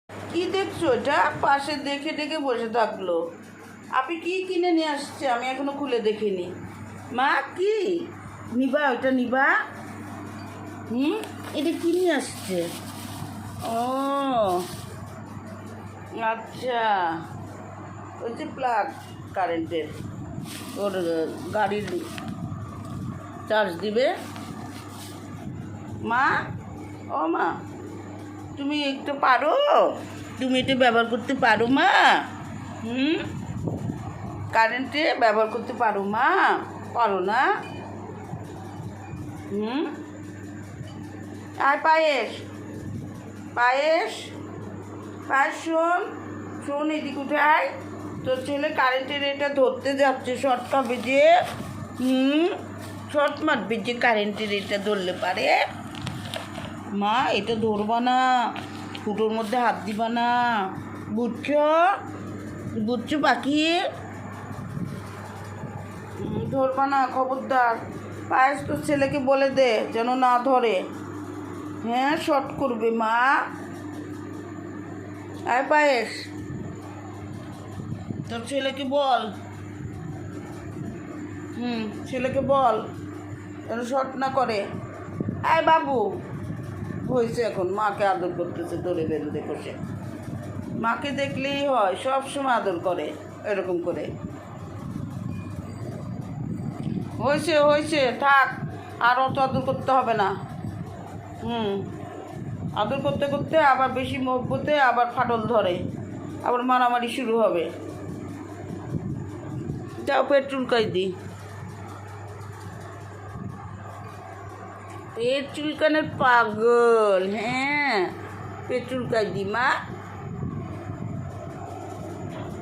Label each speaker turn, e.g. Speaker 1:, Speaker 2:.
Speaker 1: কি দেখছো এটা? পাশে দেখে দেখে বসে থাকলো। আপনি কি কিনে নিয়ে আসছে? আমি এখনো খুলে দেখিনি। মা কি নিবা? ওইটা নিবা? এটা কি নিয়ে আসছে? ও আচ্ছা, ওই যে প্লাগ কারেন্টের, ওর গাড়ির চার্জ দিবে। মা, ও মা, তুমি একটু পারো? তুমি এটা ব্যবহার করতে পারো মা? কারেন্টে ব্যবহার করতে পারো মা? পারো না? আর পায়েস, পায়েস, পায়েস, শোন শোন, এদিক উঠায়। তোর ছেলে কারেন্টের এটা ধরতে যাচ্ছে, শর্ট খাবে যে। শর্ট মারবে যে কারেন্টের এটা ধরলে পারে। মা, এটা ধরবা না, ফুটোর মধ্যে হাত দিবা না, বুঝছো? বুঝছো পাখি? ধরবা না, খবরদার। পায়েস তোর ছেলেকে বলে দে যেন না ধরে। হ্যাঁ, শর্ট করবে মা। আয় পায়েস, তোর ছেলেকে বল। ছেলেকে বল যেন শর্ট না করে। আয় বাবু, হয়েছে এখন, মাকে আদর করতেছে ধরে বেঁধে বসে। মাকে দেখলেই হয়, সব সময় আদর করে এরকম করে। হয়েছে হয়েছে, থাক, আর অত আদর করতে হবে না। আদর করতে করতে আবার বেশি মহব্বতে আবার ফাটল ধরে, আবার মারামারি শুরু হবে। যাও, পেট্রোল কাই দি। পেট চুলকানের পাগল, হ্যাঁ, পেট্রোল কাই দি মা।